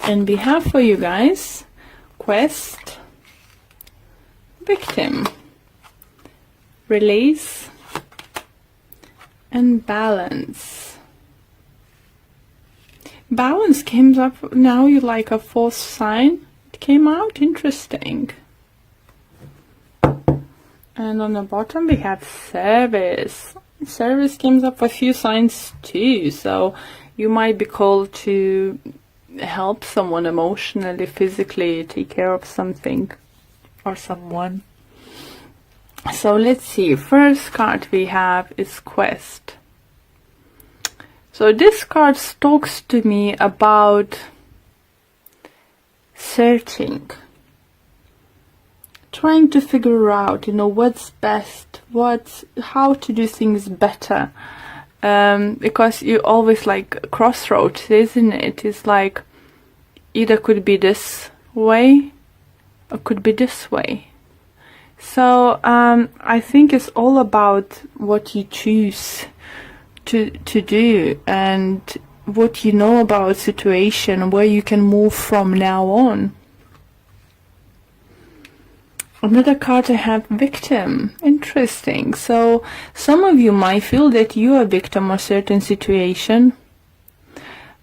And we have for you guys quest, victim, release, and balance. Balance came up now. You like a fourth sign. It came out interesting. And on the bottom we have service. Service comes up for a few signs too. So you might be called to help someone emotionally, physically, take care of something or someone. So let's see. First card we have is quest. So this card talks to me about searching, trying to figure out, what's best, how to do things better. Because you always like crossroads, isn't it? It's like either could be this way or could be this way. So I think it's all about what you choose to do and what you know about situation, where you can move from now on. Another card I have, victim. Interesting. So some of you might feel that you are a victim of a certain situation.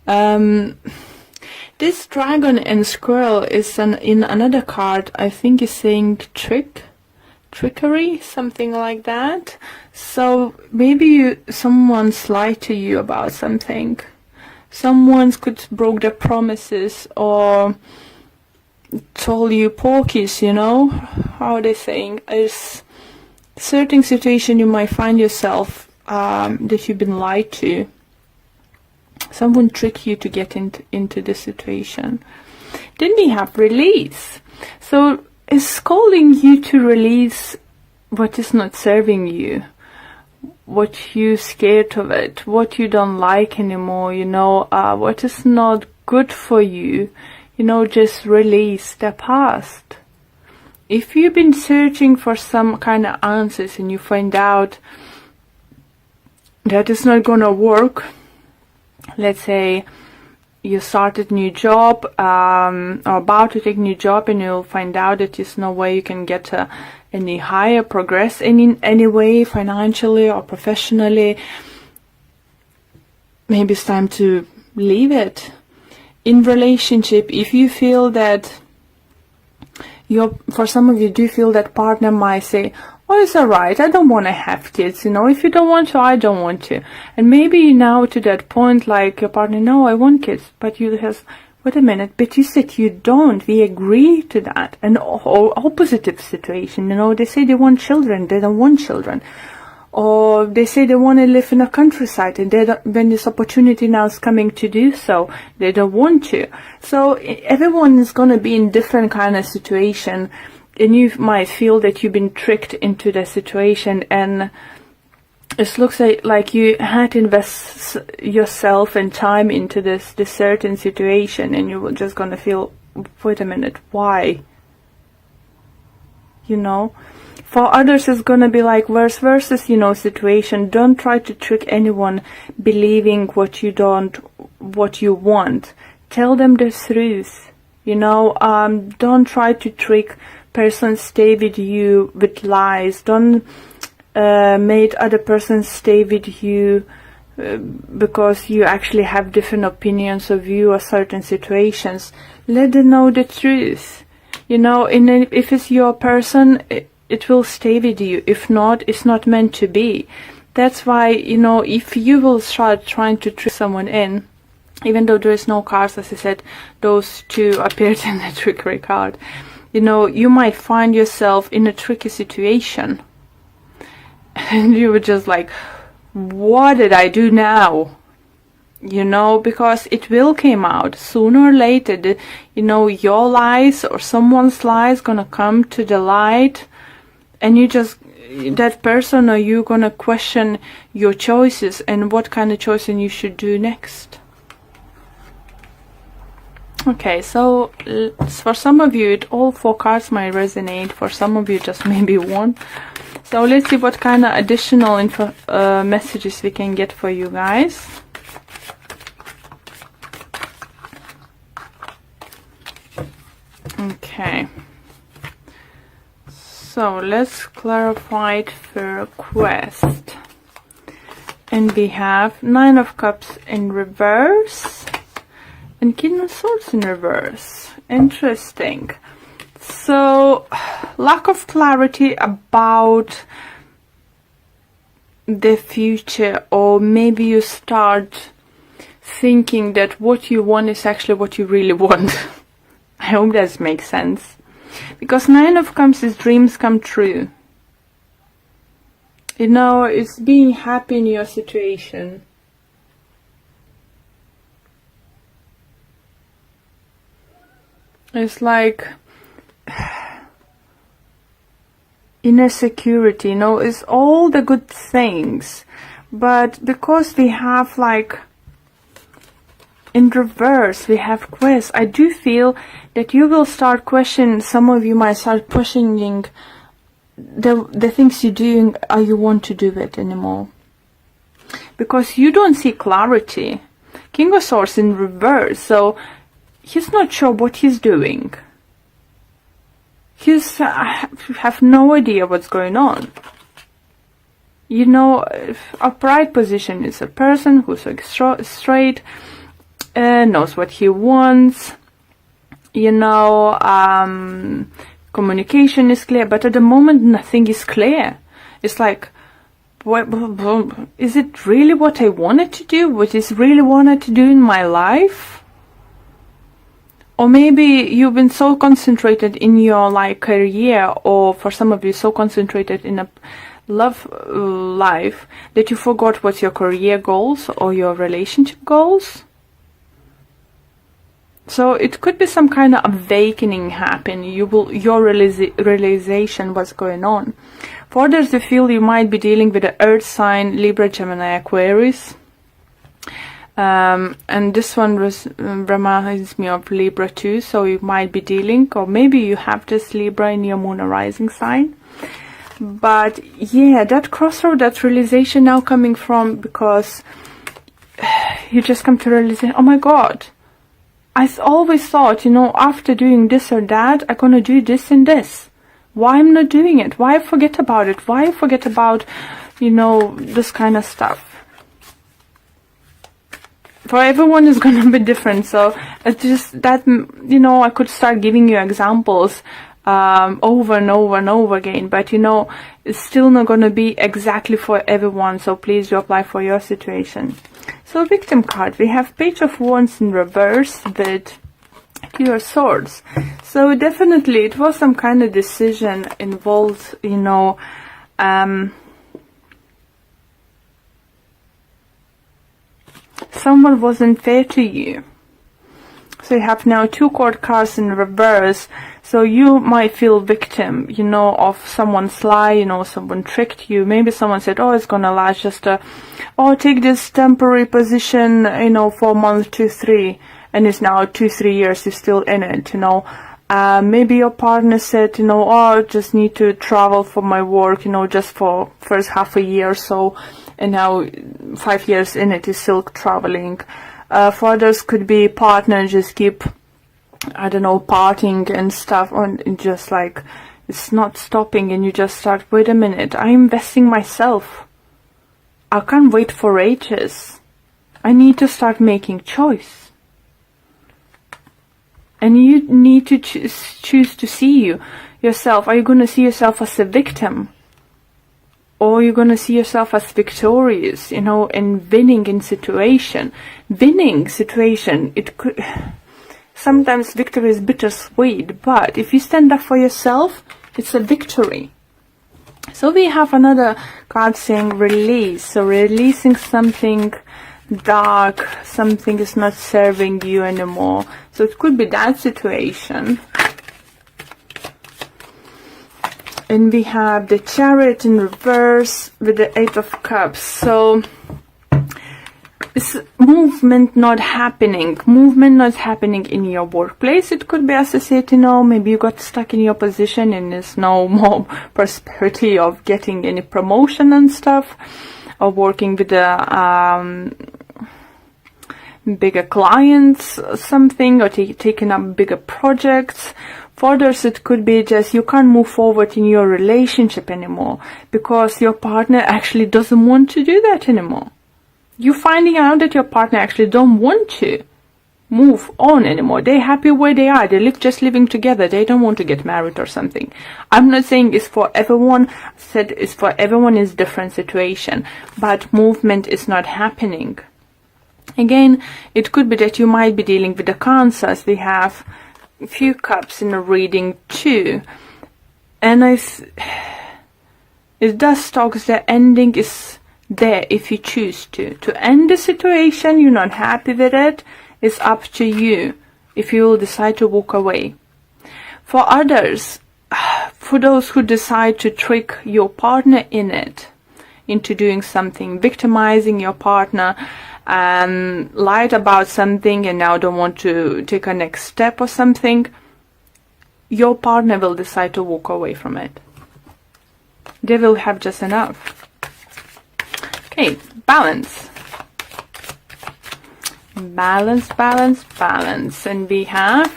This dragon and squirrel is in another card. I think is saying trickery, something like that. So maybe someone's lied to you about something. Someone could broke their promises or told you porkies, how are they saying? Is certain situation you might find yourself that you've been lied to. Someone tricked you to get into this situation. Then we have release. So it's calling you to release what is not serving you, what you're scared of it, what you don't like anymore, what is not good for you. Just release the past. If you've been searching for some kind of answers and you find out that it's not gonna work, let's say you started new job or about to take new job, and you'll find out that there's no way you can get any higher progress in any way, financially or professionally. Maybe it's time to leave it. In relationship, if you feel that for some of you do feel that partner might say, oh, it's alright, I don't want to have kids, if you don't want to, I don't want to. And maybe now to that point, like your partner, no, I want kids, but you have, wait a minute, but you said you don't, we agree to that. And opposite situation, they say they want children, they don't want children. Or they say they want to live in a countryside, and when this opportunity now is coming to do so, they don't want to. So everyone is going to be in different kind of situation, and you might feel that you've been tricked into the situation, and it looks like you had to invest yourself and time into this certain situation, and you were just going to feel, wait a minute, why? For others, it's going to be like vice versa, situation. Don't try to trick anyone believing what you want. Tell them the truth. Don't try to trick persons stay with you with lies. Don't make other persons stay with you because you actually have different opinions of you or certain situations. Let them know the truth. If it's your person, it will stay with you. If not, it's not meant to be. That's why, if you will start trying to trick someone in, even though there is no cards, as I said, those two appeared in the trickery card, you might find yourself in a tricky situation. And you were just like, what did I do now? Because it will come out sooner or later. Your lies or someone's lies gonna come to the light. And that person or you gonna question your choices and what kind of choices you should do next. Okay, so for some of you, all four cards might resonate. For some of you, just maybe one. So let's see what kind of additional messages we can get for you guys. Okay. So let's clarify it for quest. And we have Nine of Cups in reverse and King of Swords in reverse. Interesting. So, lack of clarity about the future, or maybe you start thinking that what you want is actually what you really want. I hope that makes sense. Because Nine of Cups is dreams come true. You know, it's being happy in your situation. It's like inner security, you know, it's all the good things. But because we have like in reverse, we have quest, I do feel that you will start questioning, some of you might start questioning the things you're doing, are you want to do it anymore? Because you don't see clarity. King of Swords in reverse, so he's not sure what he's doing. He's have no idea what's going on. You know, upright position is a person who's like straight, knows what he wants. You know, communication is clear, but at the moment nothing is clear. It's like, is it really what I wanted to do? What is really wanted to do in my life? Or maybe you've been so concentrated in your like career, or for some of you so concentrated in a love life that you forgot what's your career goals or your relationship goals. So it could be some kind of awakening happen. Your realization what's going on. For others, you feel you might be dealing with the Earth sign, Libra, Gemini, Aquarius. And this one reminds me of Libra too, so you might be dealing, or maybe you have this Libra in your moon or rising sign. But yeah, that crossroad, that realization now coming from, because you just come to realize, oh my God, I always thought, you know, after doing this or that, I'm gonna do this and this. Why I'm not doing it? Why I forget about it? Why I forget about, you know, this kind of stuff? For everyone is gonna be different, so it's just that, you know, I could start giving you examples over and over and over again, but you know, it's still not gonna be exactly for everyone, so please do apply for your situation. So victim card, we have Page of Wands in reverse with Two of Swords. So definitely it was some kind of decision involved, you know, someone wasn't fair to you. So you have now two court cards in reverse. So you might feel victim, you know, of someone's lie, you know, someone tricked you. Maybe someone said, oh, it's gonna last just take this temporary position, you know, for a month, 2, 3, and it's now 2, 3 years, you're still in it, you know. Maybe your partner said, you know, oh, I just need to travel for my work, you know, just for first half a year or so, and now 5 years in it is still traveling. For others could be partner just keep, I don't know, partying and stuff, and just like it's not stopping, and you just start, wait a minute, I'm investing myself. I can't wait for ages. I need to start making choice. And you need to choose to see yourself. Are you going to see yourself as a victim? Or you're going to see yourself as victorious, you know, and winning in situation. Winning situation, it could... Sometimes victory is bittersweet, but if you stand up for yourself, it's a victory. So we have another card saying release. So releasing something dark, something is not serving you anymore. So it could be that situation. And we have the Chariot in reverse with the Eight of Cups. So it's movement not happening. Movement not happening in your workplace. It could be associated, you know, maybe you got stuck in your position and there's no more prosperity of getting any promotion and stuff, or working with the bigger clients or something, or taking up bigger projects. For others, it could be just you can't move forward in your relationship anymore because your partner actually doesn't want to do that anymore. You're finding out that your partner actually don't want to move on anymore. They're happy where they are. They just living together. They don't want to get married or something. I'm not saying it's for everyone. I said it's for everyone is different situation, but movement is not happening. Again, it could be that you might be dealing with the cancers. We have a few cups in the reading too, and it does talk the ending is there if you choose to end the situation. You're not happy with it. It's up to you if you will decide to walk away. For others, for those who decide to trick your partner into doing something, victimizing your partner, lied about something and now don't want to take a next step or something, your partner will decide to walk away from it. They will have just enough. Okay, balance. Balance, balance, balance. And we have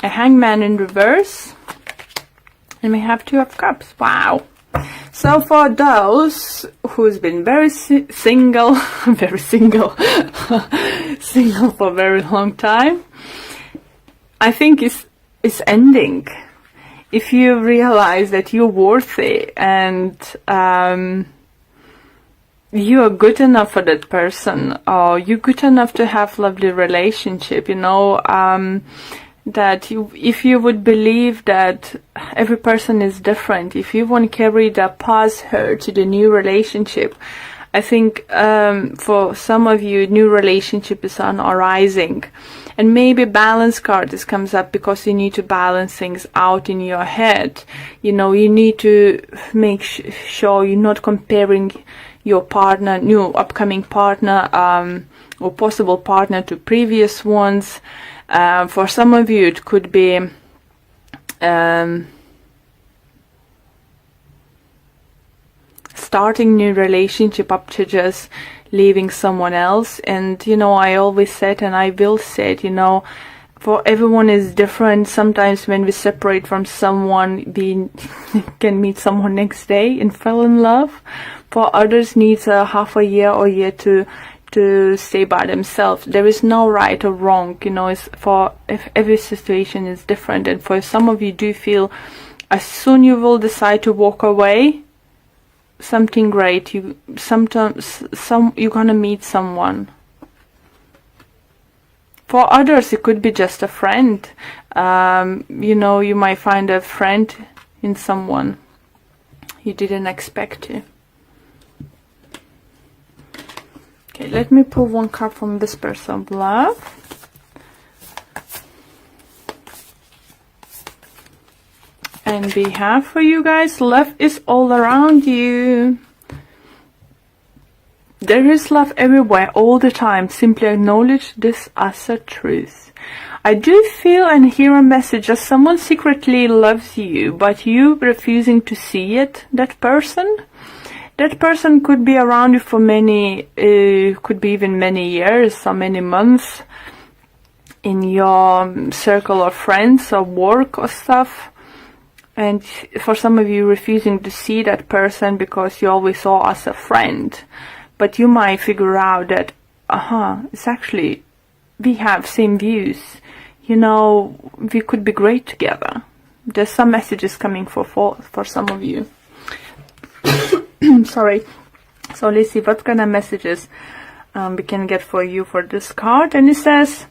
a hangman in reverse. And we have 2 of cups. Wow. So for those who's been very single, very single, single for a very long time, I think it's ending. If you realize that you're worthy and you are good enough for that person, or you're good enough to have lovely relationship, that if you would believe that every person is different, if you want to carry the past hurt to the new relationship, I think for some of you, new relationship is on arising. And maybe balance card comes up because you need to balance things out in your head. You need to make sure you're not comparing your partner, new upcoming partner, or possible partner to previous ones. For some of you, it could be starting new relationship up to just leaving someone else. And I always said, and I will say it, for everyone is different. Sometimes when we separate from someone, we can meet someone next day and fall in love. For others, needs a half a year or year to stay by themselves. There is no right or wrong, if every situation is different. And for some of you do feel as soon you will decide to walk away, something great, you're gonna meet someone. For others, it could be just a friend. You might find a friend in someone you didn't expect to. Okay, let me pull 1 card from Whispers of Love. And we have for you guys, love is all around you. There is love everywhere, all the time. Simply acknowledge this as a truth. I do feel and hear a message that someone secretly loves you, but you refusing to see it, that person. That person could be around you for many, could be even many years or many months in your circle of friends or work or stuff. And for some of you, refusing to see that person because you always saw as a friend. But you might figure out that, it's actually, we have same views. We could be great together. There's some messages coming for some of you. Sorry. So let's see what kind of messages we can get for you for this card. And it says,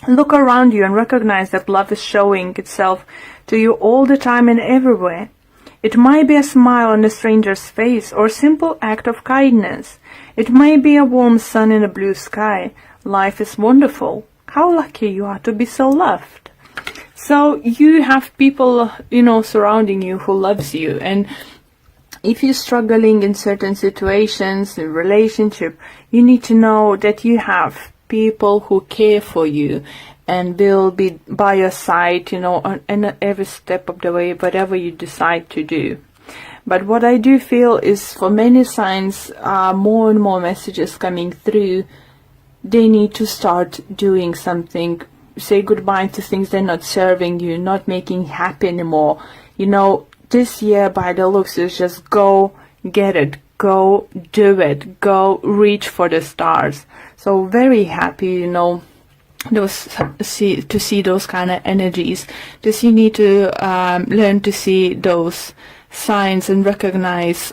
look around you and recognize that love is showing itself to you all the time and everywhere. It might be a smile on a stranger's face or a simple act of kindness. It might be a warm sun in a blue sky. Life is wonderful. How lucky you are to be so loved. So you have people, surrounding you who loves you. And if you're struggling in certain situations, in relationship, you need to know that you have people who care for you and will be by your side, on every step of the way, whatever you decide to do. But what I do feel is for many signs, more and more messages coming through, they need to start doing something say goodbye to things that are not serving you, not making you happy anymore. You know, this year by the looks is just go get it, go do it, go reach for the stars. So very happy, you know, to see those kind of energies. Just you need to learn to see those signs and recognize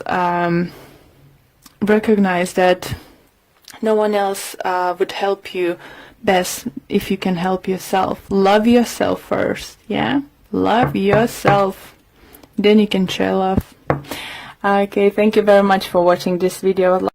that no one else would help you best if you can help yourself. Love yourself first, yeah? Love yourself. Then you can share love. Okay, thank you very much for watching this video.